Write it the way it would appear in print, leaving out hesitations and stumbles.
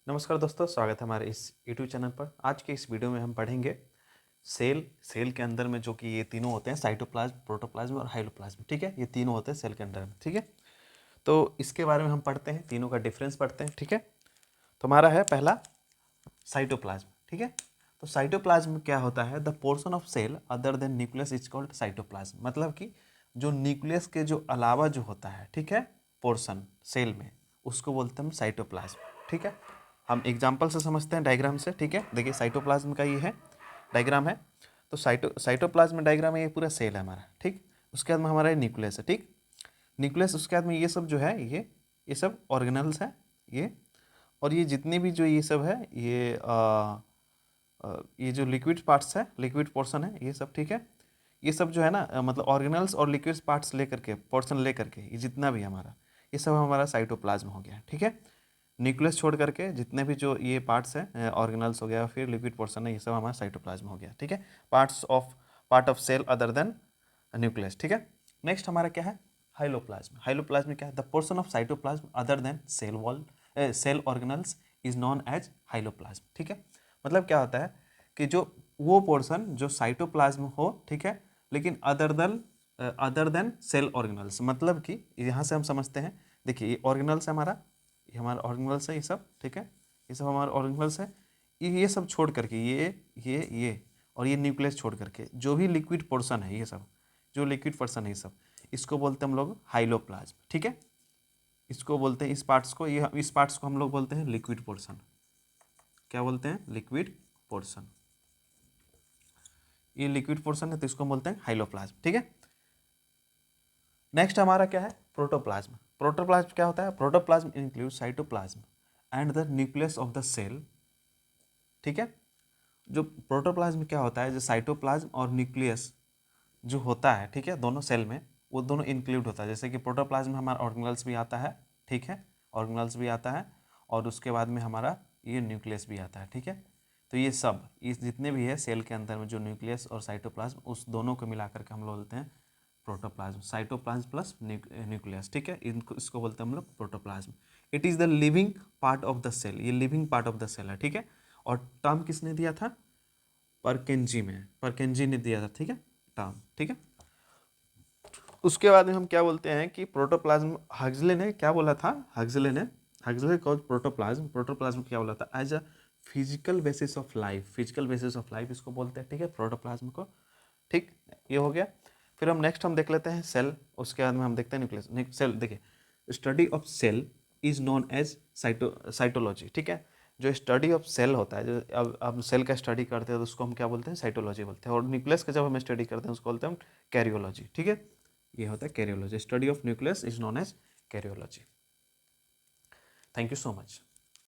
नमस्कार दोस्तों, स्वागत है हमारे इस यूट्यूब चैनल पर। आज के इस वीडियो में हम पढ़ेंगे सेल के अंदर में जो कि ये तीनों होते हैं, साइटोप्लाज्म, प्रोटोप्लाज्म और हाइलोप्लाज्म। ठीक है, ये तीनों होते हैं सेल के अंदर में। ठीक है, तो इसके बारे में हम पढ़ते हैं, तीनों का डिफरेंस पढ़ते हैं। ठीक है, तो हमारा है पहला साइटोप्लाज्म। ठीक है, तो साइटोप्लाज्म में क्या होता है? The portion of cell other than nucleus is called cytoplasm. मतलब कि जो न्यूक्लियस के जो अलावा जो होता है, ठीक है, पोर्शन सेल में, उसको बोलते हैं हम साइटोप्लाज्म। ठीक है, हम एग्जाम्पल से समझते हैं, डायग्राम से। ठीक है, देखिए साइटोप्लाज्म का ये है डायग्राम है। तो साइटोप्लाज्म डायग्राम है, ये पूरा सेल है हमारा। ठीक, उसके बाद में हमारा न्यूक्लियस है। ठीक, न्यूक्लियस, उसके बाद में ये सब जो है, ये सब ऑर्गेनल्स हैं ये। और ये जितने भी जो ये सब है, ये जो लिक्विड पार्ट्स है, लिक्विड पोर्शन है, ये सब। ठीक है, ये सब जो है ना, मतलब ऑर्गेनल्स और लिक्विड पार्ट्स लेकर के, पोर्शन लेकर के, ये जितना भी हमारा, ये सब हमारा साइटोप्लाज्म हो गया। ठीक है, न्यूक्लियस छोड़ करके जितने भी जो ये पार्ट्स हैं, ऑर्गेनल्स हो गया, फिर लिक्विड पोर्शन है, ये सब हमारा साइटोप्लाज्म हो गया। ठीक है, part of cell other than nucleus. ठीक है, नेक्स्ट हमारा क्या है? हाइलोप्लाज्म। हाइलोप्लाज्म क्या है? The portion of cytoplasm other than cell wall, cell organelles is known as hyaloplasm. ठीक है, मतलब क्या होता है कि जो वो पोर्शन जो साइटोप्लाज्म हो, ठीक है, लेकिन अदर देन सेल ऑर्गेनल्स, मतलब कि यहाँ से हम समझते हैं, देखिए ये ऑर्गेनल्स है हमारा, ये हमारा ऑर्गेनल्स है, ये सब। ठीक है, ये सब हमारा ऑर्गेनल्स है। ये सब छोड़ करके, ये और ये न्यूक्लियस छोड़ करके जो भी लिक्विड पोर्शन है, ये सब जो लिक्विड पोर्शन है, ये सब, इसको बोलते हैं हम लोग हाइलोप्लाज्म। ठीक है, इसको बोलते हैं, इस पार्ट्स को, ये इस पार्ट्स को हम लोग बोलते हैं लिक्विड पोर्शन। क्या बोलते हैं? Liquid portion. ये लिक्विड पोर्शन है, तो इसको बोलते हैं हाइलोप्लाज्म। ठीक है, नेक्स्ट हमारा क्या है? प्रोटोप्लाज्म। प्रोटोप्लाज्म क्या होता है? Protoplasm include cytoplasm and the nucleus of the cell. ठीक है, जो प्रोटोप्लाज्म क्या होता है, जो साइटोप्लाज्म और न्यूक्लियस जो होता है, ठीक है, दोनों सेल में, वो दोनों इंक्लूड होता है। जैसे कि प्रोटोप्लाज्म में हमारा ऑर्गेनल्स भी आता है, ठीक है, ऑर्गेनल्स भी आता है, और उसके बाद में हमारा ये न्यूक्लियस भी आता है। ठीक है, तो ये सब, इस जितने भी है सेल के अंदर में, जो न्यूक्लियस और साइटोप्लाज्म, उस दोनों को मिला करके हम लोग बोलते हैं प्रोटोप्लाज्म। Cytoplasm plus nucleus. ठीक है, इनको इसको बोलते हैं हम लोग protoplasm. It is the living part of the cell, ये living part of the cell है। ठीक है, और टर्म किसने दिया था? परकेंजी में, परकेंजी ने दिया था। ठीक है, टर्म। ठीक है, उसके बाद में हम क्या बोलते हैं कि प्रोटोप्लाज्म, हक्सले ने क्या बोला था? हक्सले कॉज प्रोटोप्लाज्म, प्रोटोप्लाज्म क्या बोला था? As a physical basis of life, physical basis of life इसको बोलते हैं। ठीक है, प्रोटोप्लाज्म को। ठीक, ये हो गया। फिर हम नेक्स्ट हम देख लेते हैं सेल, उसके बाद में हम देखते हैं न्यूक्लियस। सेल, देखिए, study of cell is known as cytology. ठीक है, जो स्टडी ऑफ सेल होता है, जो अब सेल का स्टडी करते हैं, तो उसको हम क्या बोलते हैं? साइटोलॉजी बोलते हैं। और न्यूक्लियस का जब हम स्टडी करते हैं, उसको बोलते हैं हम कैरियोलॉजी। ठीक है, ये होता है karyology. Study of nucleus is known as karyology. Thank you so much.